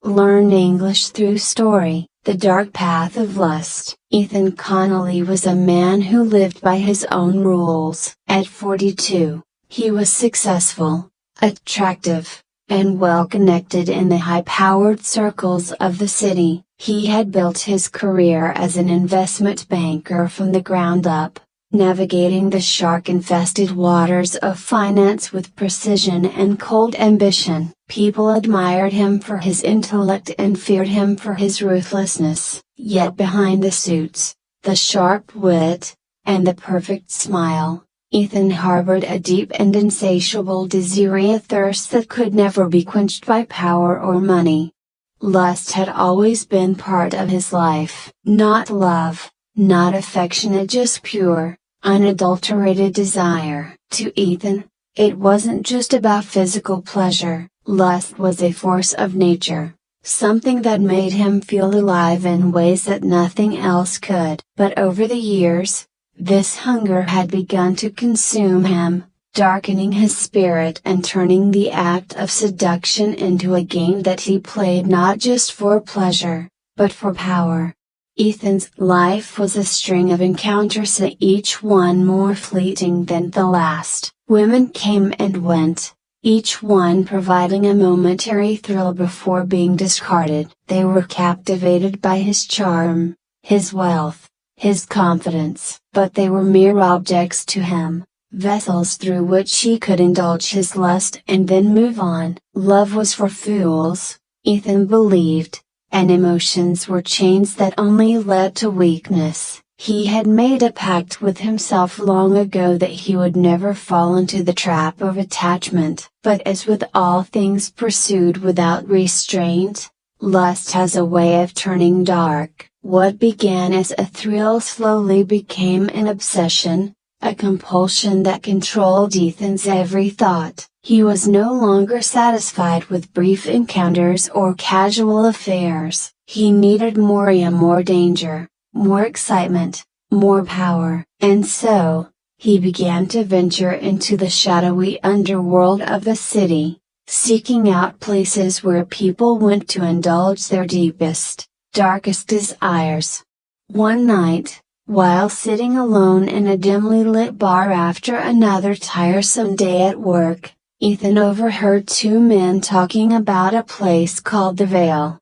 Learn English through story. The Dark Path of Lust. Ethan Connolly was a man who lived by his own rules. At 42, he was successful, attractive, and well-connected in the high-powered circles of the city. He had built his career as an investment banker from the ground up, navigating the shark-infested waters of finance with precision and cold ambition. People admired him for his intellect and feared him for his ruthlessness. Yet behind the suits, the sharp wit, and the perfect smile, Ethan harbored a deep and insatiable desire, a thirst that could never be quenched by power or money. Lust had always been part of his life. Not love, not affectionate, just pure, unadulterated desire. To Ethan, it wasn't just about physical pleasure. Lust was a force of nature, something that made him feel alive in ways that nothing else could. But over the years, this hunger had begun to consume him, darkening his spirit and turning the act of seduction into a game that he played not just for pleasure, but for power. Ethan's life was a string of encounters, each one more fleeting than the last. Women came and went, each one providing a momentary thrill before being discarded. They were captivated by his charm, his wealth, his confidence. But they were mere objects to him, vessels through which he could indulge his lust and then move on. Love was for fools, Ethan believed, and emotions were chains that only led to weakness. He had made a pact with himself long ago that he would never fall into the trap of attachment. But as with all things pursued without restraint, lust has a way of turning dark. What began as a thrill slowly became an obsession, a compulsion that controlled Ethan's every thought. He was no longer satisfied with brief encounters or casual affairs. He needed more danger, more excitement, more power. And so, he began to venture into the shadowy underworld of the city, seeking out places where people went to indulge their deepest, darkest desires. One night, while sitting alone in a dimly lit bar after another tiresome day at work, Ethan overheard two men talking about a place called the Vale.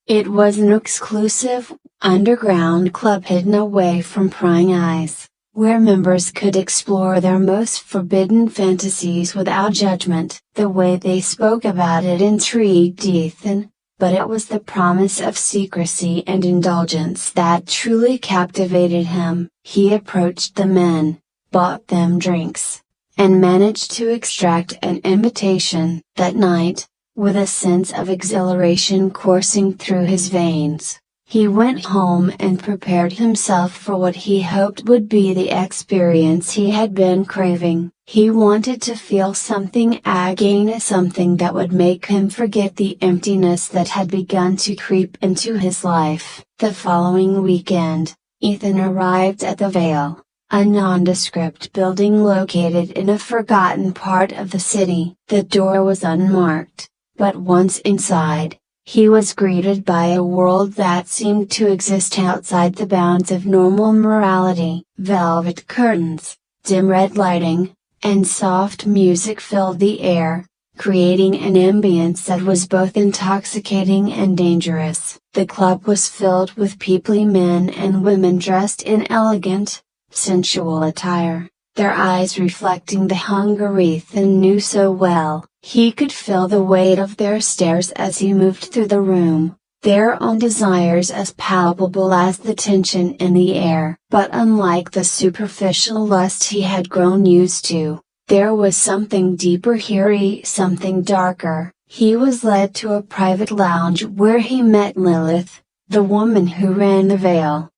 It was an exclusive, underground club hidden away from prying eyes, where members could explore their most forbidden fantasies without judgment. The way they spoke about it intrigued Ethan, but it was the promise of secrecy and indulgence that truly captivated him. He approached the men, bought them drinks, and managed to extract an invitation. That night, with a sense of exhilaration coursing through his veins, he went home and prepared himself for what he hoped would be the experience he had been craving. He wanted to feel something again, something that would make him forget the emptiness that had begun to creep into his life. The following weekend, Ethan arrived at the Vale, a nondescript building located in a forgotten part of the city. The door was unmarked, but once inside, he was greeted by a world that seemed to exist outside the bounds of normal morality. Velvet curtains, dim red lighting, and soft music filled the air, creating an ambience that was both intoxicating and dangerous. The club was filled with peoply men and women dressed in elegant, sensual attire, their eyes reflecting the hunger Ethan knew so well. He could feel the weight of their stares as he moved through the room, their own desires as palpable as the tension in the air. But unlike the superficial lust he had grown used to, there was something deeper here, something darker. He was led to a private lounge where he met Lilith, the woman who ran the Vale.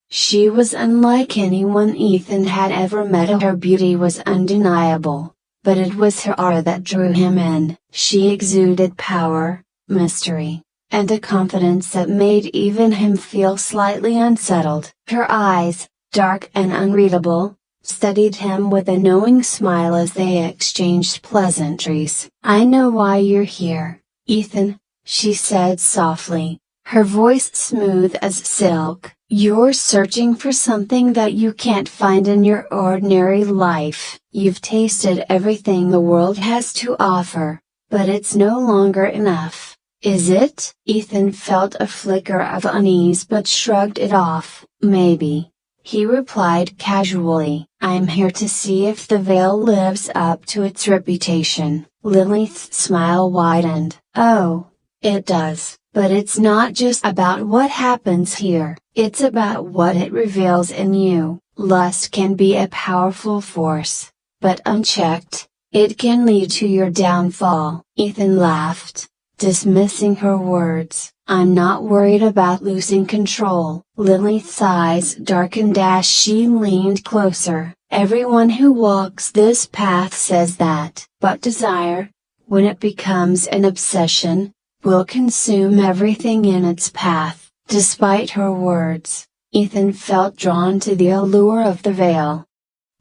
She was unlike anyone Ethan had ever met. Her beauty was undeniable, but it was her aura that drew him in. She exuded power, mystery, and a confidence that made even him feel slightly unsettled. Her eyes, dark and unreadable, studied him with a knowing smile as they exchanged pleasantries. "I know why you're here, Ethan," she said softly, her voice smooth as silk. You're searching for something that you can't find in your ordinary life. You've tasted everything the world has to offer, but it's no longer enough, is it? Ethan felt a flicker of unease but shrugged it off. Maybe. He replied casually. I'm here to see if the veil lives up to its reputation. Lilith's smile widened. Oh, it does. But it's not just about what happens here, it's about what it reveals in you. Lust can be a powerful force, but unchecked, it can lead to your downfall. Ethan laughed, dismissing her words. I'm not worried about losing control. Lilith's eyes darkened as she leaned closer. Everyone who walks this path says that. But desire, when it becomes an obsession, will consume everything in its path. Despite her words, Ethan felt drawn to the allure of the veil.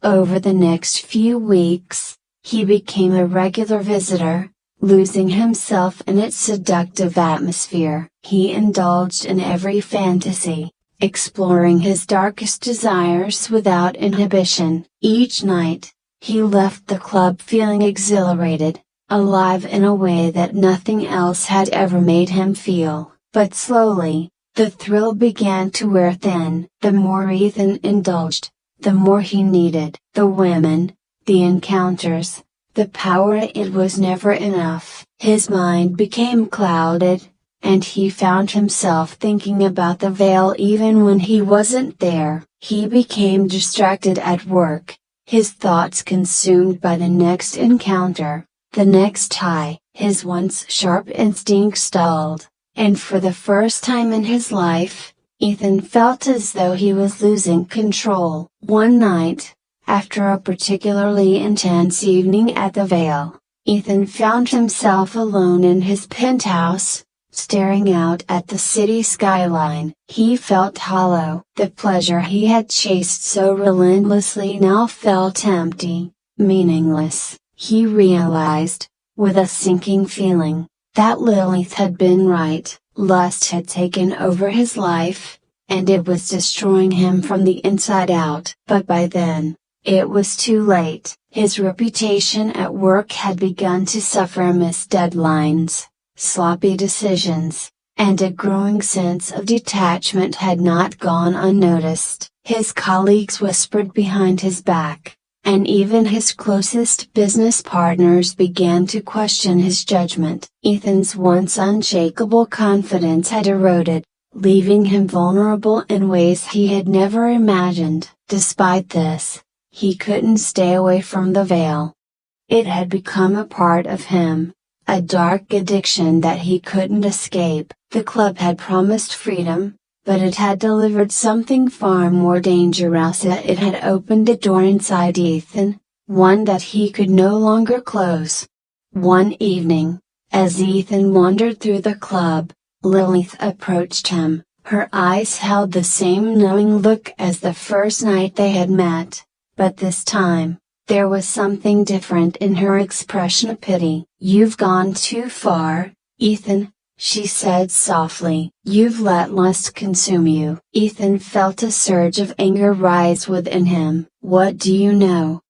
Over the next few weeks, he became a regular visitor, losing himself in its seductive atmosphere. He indulged in every fantasy, exploring his darkest desires without inhibition. Each night, he left the club feeling exhilarated, alive in a way that nothing else had ever made him feel. But slowly, the thrill began to wear thin. The more Ethan indulged, the more he needed. The women, the encounters, the power. It was never enough. His mind became clouded, and he found himself thinking about the veil even when he wasn't there. He became distracted at work, his thoughts consumed by the next encounter. The next high. His once sharp instinct stalled, and for the first time in his life, Ethan felt as though he was losing control. One night, after a particularly intense evening at the Vale, Ethan found himself alone in his penthouse, staring out at the city skyline. He felt hollow. The pleasure he had chased so relentlessly now felt empty, meaningless. He realized, with a sinking feeling, that Lilith had been right. Lust had taken over his life, and it was destroying him from the inside out. But by then, it was too late. His reputation at work had begun to suffer. Missed deadlines, sloppy decisions, and a growing sense of detachment had not gone unnoticed. His colleagues whispered behind his back, and even his closest business partners began to question his judgment. Ethan's once unshakable confidence had eroded, leaving him vulnerable in ways he had never imagined. Despite this, he couldn't stay away from the veil. It had become a part of him, a dark addiction that he couldn't escape. The club had promised freedom, but it had delivered something far more dangerous. It had opened a door inside Ethan, one that he could no longer close. One evening, as Ethan wandered through the club, Lilith approached him. Her eyes held the same knowing look as the first night they had met, but this time, there was something different in her expression. Pity. You've gone too far, Ethan, she said softly. You've let lust consume you. Ethan felt a surge of anger rise within him. What do you know?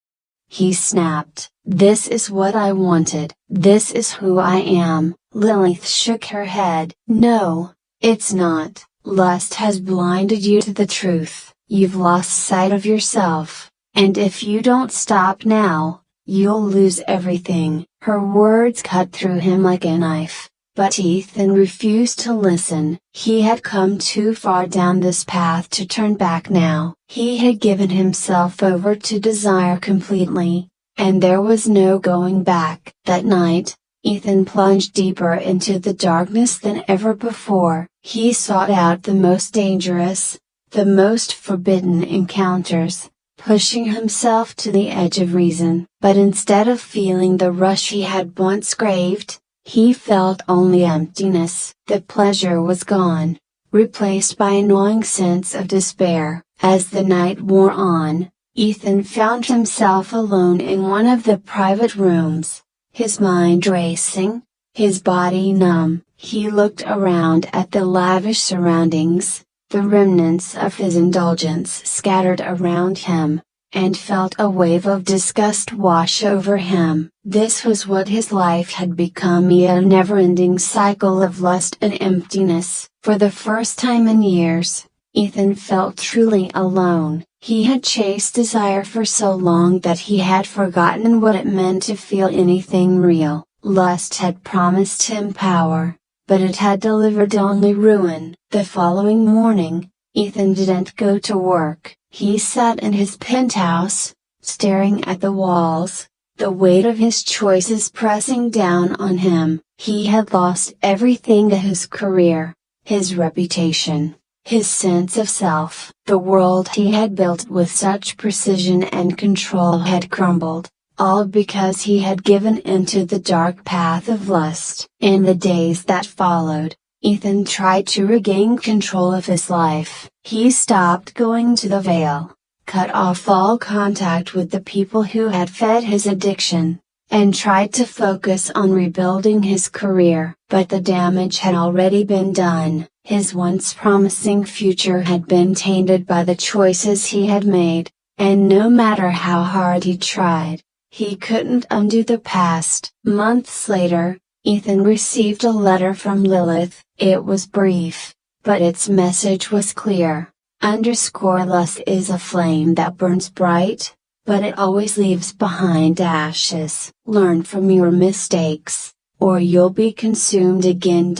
He snapped. This is what I wanted. This is who I am. Lilith shook her head. No, it's not. Lust has blinded you to the truth. You've lost sight of yourself, and if you don't stop now, you'll lose everything. Her words cut through him like a knife. But Ethan refused to listen. He had come too far down this path to turn back now. He had given himself over to desire completely, and there was no going back. That night, Ethan plunged deeper into the darkness than ever before. He sought out the most dangerous, the most forbidden encounters, pushing himself to the edge of reason. But instead of feeling the rush he had once craved, he felt only emptiness. The pleasure was gone, replaced by a gnawing sense of despair. As the night wore on, Ethan found himself alone in one of the private rooms, his mind racing, his body numb. He looked around at the lavish surroundings, the remnants of his indulgence scattered around him, and felt a wave of disgust wash over him. This was what his life had become, a never-ending cycle of lust and emptiness. For the first time in years, Ethan felt truly alone. He had chased desire for so long that he had forgotten what it meant to feel anything real. Lust had promised him power, but it had delivered only ruin. The following morning, Ethan didn't go to work. He sat in his penthouse, staring at the walls, the weight of his choices pressing down on him. He had lost everything: his career, his reputation, his sense of self. The world he had built with such precision and control had crumbled, all because he had given into the dark path of lust. In the days that followed, Ethan tried to regain control of his life. He stopped going to the Vale, cut off all contact with the people who had fed his addiction, and tried to focus on rebuilding his career. But the damage had already been done. His once promising future had been tainted by the choices he had made, and no matter how hard he tried, he couldn't undo the past. Months later, Ethan received a letter from Lilith. It was brief, but its message was clear. Lust is a flame that burns bright, but it always leaves behind ashes. Learn from your mistakes, or you'll be consumed again.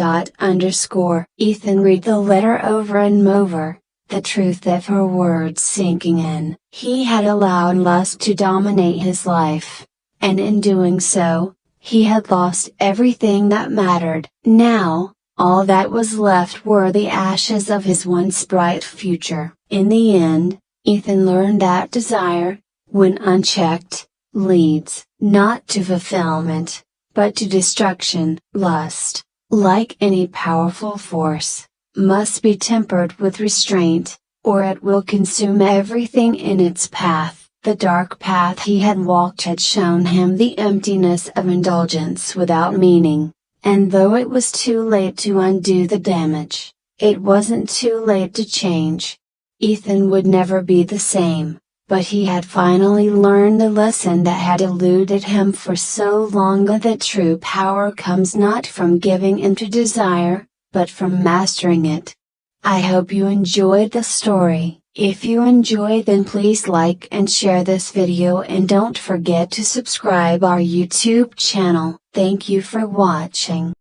Ethan read the letter over and over, the truth of her words sinking in. He had allowed lust to dominate his life, and in doing so, he had lost everything that mattered. Now, all that was left were the ashes of his once bright future. In the end, Ethan learned that desire, when unchecked, leads not to fulfillment, but to destruction. Lust, like any powerful force, must be tempered with restraint, or it will consume everything in its path. The dark path he had walked had shown him the emptiness of indulgence without meaning, and though it was too late to undo the damage, it wasn't too late to change. Ethan would never be the same, but he had finally learned the lesson that had eluded him for so long: that true power comes not from giving in to desire, but from mastering it. I hope you enjoyed the story. If you enjoyed, then please like and share this video, and don't forget to subscribe our YouTube channel. Thank you for watching.